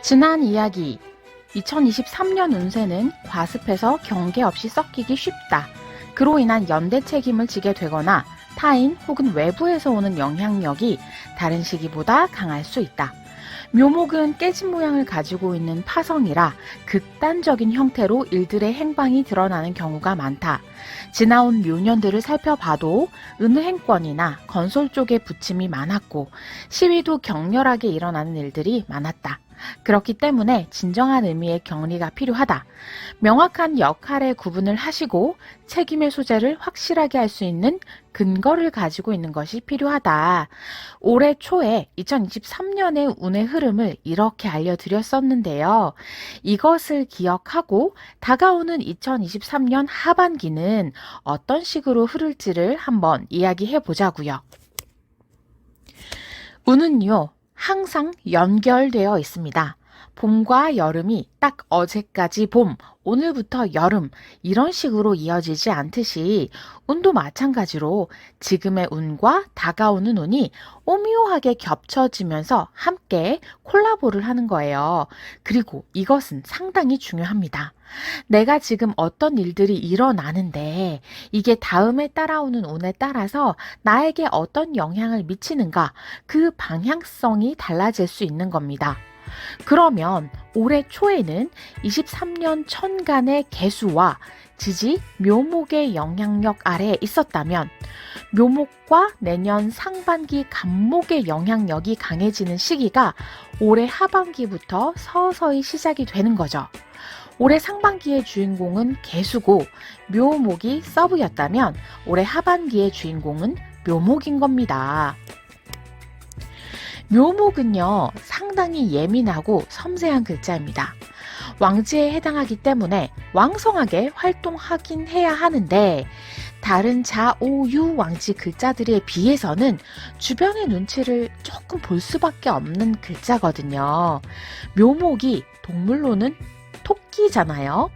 지난 이야기 2023년 운세는 과습해서 경계 없이 섞이기 쉽다. 그로 인한 연대 책임을 지게 되거나 타인 혹은 외부에서 오는 영향력이 다른 시기보다 강할 수 있다. 묘목은 깨진 모양을 가지고 있는 파성이라 극단적인 형태로 일들의 행방이 드러나는 경우가 많다. 지나온 묘년들을 살펴봐도 은행권이나 건설 쪽에 부침이 많았고 시위도 격렬하게 일어나는 일들이 많았다. 그렇기 때문에 진정한 의미의 격리가 필요하다. 명확한 역할의 구분을 하시고 책임의 소재를 확실하게 할 수 있는 근거를 가지고 있는 것이 필요하다. 올해 초에 2023년의 운의 흐름을 이렇게 알려드렸었는데요. 이것을 기억하고 다가오는 2023년 하반기는 어떤 식으로 흐를지를 한번 이야기해 보자고요. 운은요, 항상 연결되어 있습니다. 봄과 여름이 딱 어제까지 봄, 오늘부터 여름 이런 식으로 이어지지 않듯이 운도 마찬가지로 지금의 운과 다가오는 운이 오묘하게 겹쳐지면서 함께 콜라보를 하는 거예요. 그리고 이것은 상당히 중요합니다. 내가 지금 어떤 일들이 일어나는데 이게 다음에 따라오는 운에 따라서 나에게 어떤 영향을 미치는가, 그 방향성이 달라질 수 있는 겁니다. 그러면 올해 초에는 23년 천간의 개수와 지지, 묘목의 영향력 아래에 있었다면 묘목과 내년 상반기 간목의 영향력이 강해지는 시기가 올해 하반기부터 서서히 시작이 되는 거죠. 올해 상반기의 주인공은 개수고 묘목이 서브였다면 올해 하반기의 주인공은 묘목인 겁니다. 묘목은요, 상당히 예민하고 섬세한 글자입니다. 왕지에 해당하기 때문에 왕성하게 활동하긴 해야 하는데 다른 자, 오, 유 왕지 글자들에 비해서는 주변의 눈치를 조금 볼 수밖에 없는 글자거든요. 묘목이 동물로는 토끼잖아요.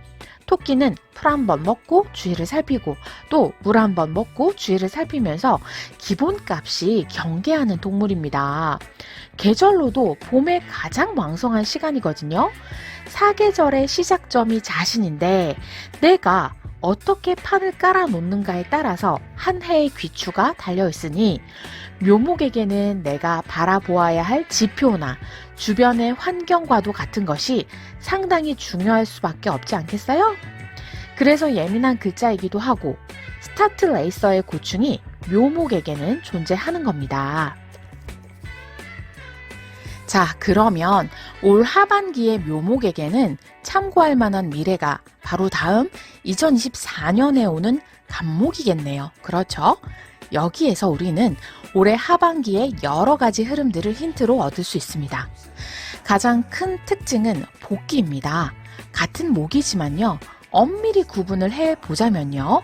토끼는 풀 한 번 먹고 주위를 살피고 또 물 한 번 먹고 주위를 살피면서 기본값이 경계하는 동물입니다. 계절로도 봄에 가장 왕성한 시간이거든요. 사계절의 시작점이 자신인데 내가 어떻게 판을 깔아놓는가에 따라서 한 해의 귀추가 달려있으니 묘목에게는 내가 바라보아야 할 지표나 주변의 환경과도 같은 것이 상당히 중요할 수밖에 없지 않겠어요? 그래서 예민한 글자이기도 하고 스타트 레이서의 고충이 묘목에게는 존재하는 겁니다. 자, 그러면 올 하반기의 묘목에게는 참고할 만한 미래가 바로 다음 2024년에 오는 간목이겠네요. 그렇죠? 여기에서 우리는 올해 하반기의 여러 가지 흐름들을 힌트로 얻을 수 있습니다. 가장 큰 특징은 복기입니다. 같은 목이지만요, 엄밀히 구분을 해보자면요,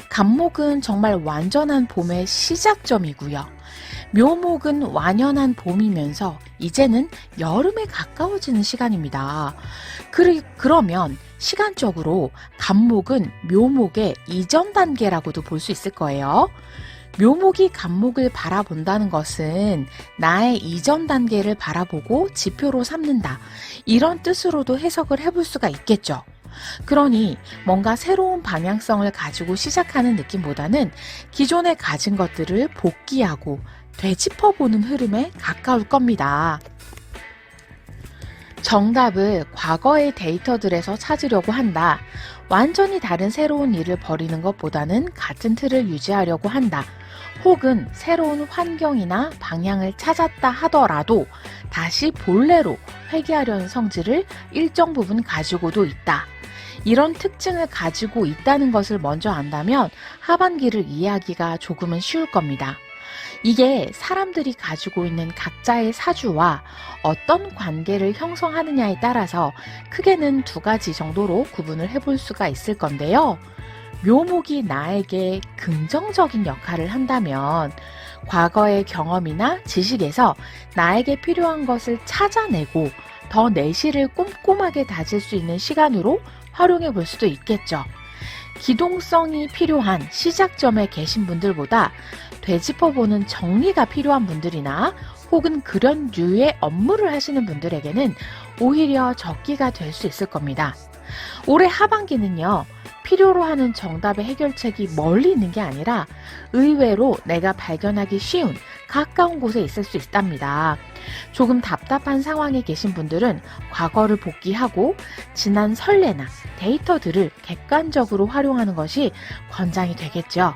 간목은 정말 완전한 봄의 시작점이고요. 묘목은 완연한 봄이면서 이제는 여름에 가까워지는 시간입니다. 그러면 시간적으로 간목은 묘목의 이전 단계라고도 볼 수 있을 거예요. 묘목이 간목을 바라본다는 것은 나의 이전 단계를 바라보고 지표로 삼는다, 이런 뜻으로도 해석을 해볼 수가 있겠죠. 그러니 뭔가 새로운 방향성을 가지고 시작하는 느낌보다는 기존에 가진 것들을 복귀하고 되짚어보는 흐름에 가까울 겁니다. 정답을 과거의 데이터들에서 찾으려고 한다. 완전히 다른 새로운 일을 벌이는 것보다는 같은 틀을 유지하려고 한다. 혹은 새로운 환경이나 방향을 찾았다 하더라도 다시 본래로 회귀하려는 성질을 일정 부분 가지고도 있다. 이런 특징을 가지고 있다는 것을 먼저 안다면 하반기를 이해하기가 조금은 쉬울 겁니다. 이게 사람들이 가지고 있는 각자의 사주와 어떤 관계를 형성하느냐에 따라서 크게는 두 가지 정도로 구분을 해볼 수가 있을 건데요. 묘목이 나에게 긍정적인 역할을 한다면 과거의 경험이나 지식에서 나에게 필요한 것을 찾아내고 더 내실을 꼼꼼하게 다질 수 있는 시간으로 활용해 볼 수도 있겠죠. 기동성이 필요한 시작점에 계신 분들보다 되짚어보는 정리가 필요한 분들이나 혹은 그런 류의 업무를 하시는 분들에게는 오히려 적기가 될 수 있을 겁니다. 올해 하반기는요, 필요로 하는 정답의 해결책이 멀리 있는 게 아니라 의외로 내가 발견하기 쉬운 가까운 곳에 있을 수 있답니다. 조금 답답한 상황에 계신 분들은 과거를 복기하고 지난 선례나 데이터들을 객관적으로 활용하는 것이 권장이 되겠죠.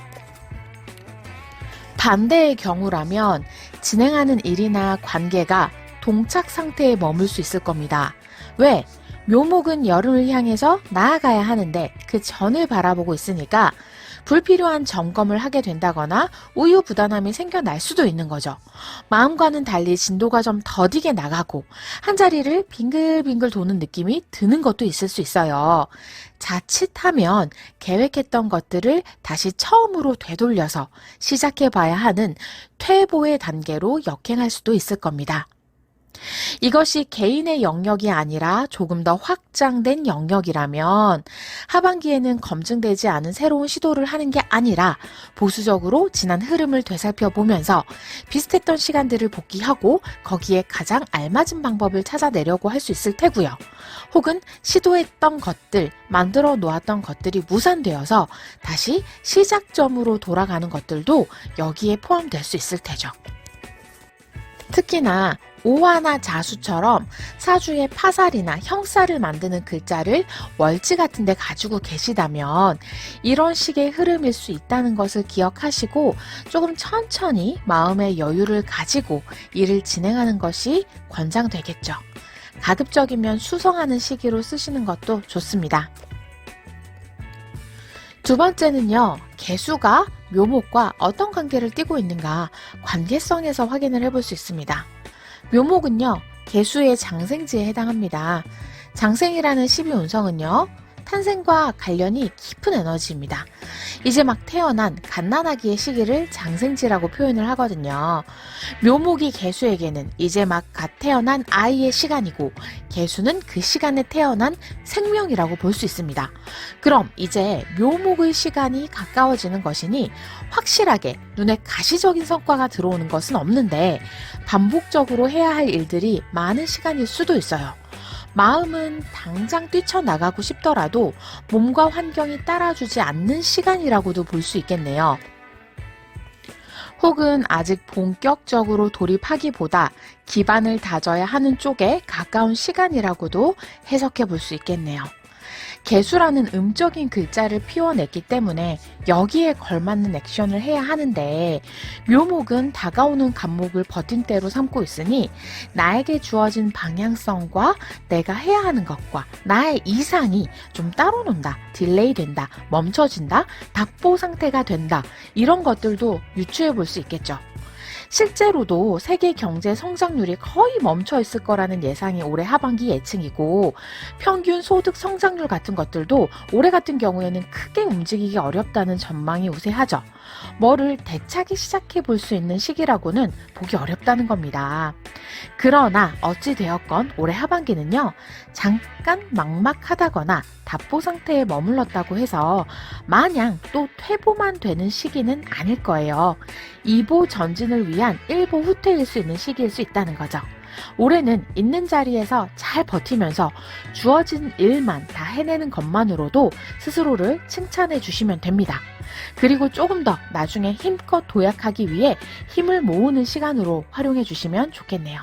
반대의 경우라면 진행하는 일이나 관계가 동착 상태에 머물 수 있을 겁니다. 왜? 묘목은 여름을 향해서 나아가야 하는데 그 전을 바라보고 있으니까 불필요한 점검을 하게 된다거나 우유부단함이 생겨날 수도 있는 거죠. 마음과는 달리 진도가 좀 더디게 나가고 한자리를 빙글빙글 도는 느낌이 드는 것도 있을 수 있어요. 자칫하면 계획했던 것들을 다시 처음으로 되돌려서 시작해봐야 하는 퇴보의 단계로 역행할 수도 있을 겁니다. 이것이 개인의 영역이 아니라 조금 더 확장된 영역이라면 하반기에는 검증되지 않은 새로운 시도를 하는 게 아니라 보수적으로 지난 흐름을 되살펴보면서 비슷했던 시간들을 복기하고 거기에 가장 알맞은 방법을 찾아내려고 할 수 있을 테고요. 혹은 시도했던 것들, 만들어 놓았던 것들이 무산되어서 다시 시작점으로 돌아가는 것들도 여기에 포함될 수 있을 테죠. 특히나 오화나 자수처럼 사주의 파살이나 형살을 만드는 글자를 월지 같은 데 가지고 계시다면 이런 식의 흐름일 수 있다는 것을 기억하시고 조금 천천히 마음의 여유를 가지고 일을 진행하는 것이 권장되겠죠. 가급적이면 수성하는 시기로 쓰시는 것도 좋습니다. 두 번째는요, 개수가 묘목과 어떤 관계를 띠고 있는가 관계성에서 확인을 해볼 수 있습니다. 묘목은요, 개수의 장생지에 해당합니다. 장생이라는 12운성은요, 탄생과 관련이 깊은 에너지입니다. 이제 막 태어난 갓난아기의 시기를 장생지라고 표현을 하거든요. 묘목이 개수에게는 이제 막 갓 태어난 아이의 시간이고 개수는 그 시간에 태어난 생명이라고 볼 수 있습니다. 그럼 이제 묘목의 시간이 가까워지는 것이니 확실하게 눈에 가시적인 성과가 들어오는 것은 없는데 반복적으로 해야 할 일들이 많은 시간일 수도 있어요. 마음은 당장 뛰쳐나가고 싶더라도 몸과 환경이 따라주지 않는 시간이라고도 볼 수 있겠네요. 혹은 아직 본격적으로 돌입하기보다 기반을 다져야 하는 쪽에 가까운 시간이라고도 해석해 볼 수 있겠네요. 개수라는 음적인 글자를 피워냈기 때문에 여기에 걸맞는 액션을 해야 하는데 묘목은 다가오는 간목을 버팀대로 삼고 있으니 나에게 주어진 방향성과 내가 해야 하는 것과 나의 이상이 좀 따로 논다, 딜레이 된다, 멈춰진다, 답보 상태가 된다 이런 것들도 유추해 볼 수 있겠죠. 실제로도 세계 경제 성장률이 거의 멈춰 있을 거라는 예상이 올해 하반기 예측이고 평균 소득 성장률 같은 것들도 올해 같은 경우에는 크게 움직이기 어렵다는 전망이 우세하죠. 뭐를 되차기 시작해 볼 수 있는 시기라고는 보기 어렵다는 겁니다. 그러나 어찌되었건 올해 하반기는요, 잠깐 막막하다거나 답보 상태에 머물렀다고 해서 마냥 또 퇴보만 되는 시기는 아닐 거예요. 이보 전진을 위한 일보 후퇴일 수 있는 시기일 수 있다는 거죠. 올해는 있는 자리에서 잘 버티면서 주어진 일만 다 해내는 것만으로도 스스로를 칭찬해 주시면 됩니다. 그리고 조금 더 나중에 힘껏 도약하기 위해 힘을 모으는 시간으로 활용해 주시면 좋겠네요.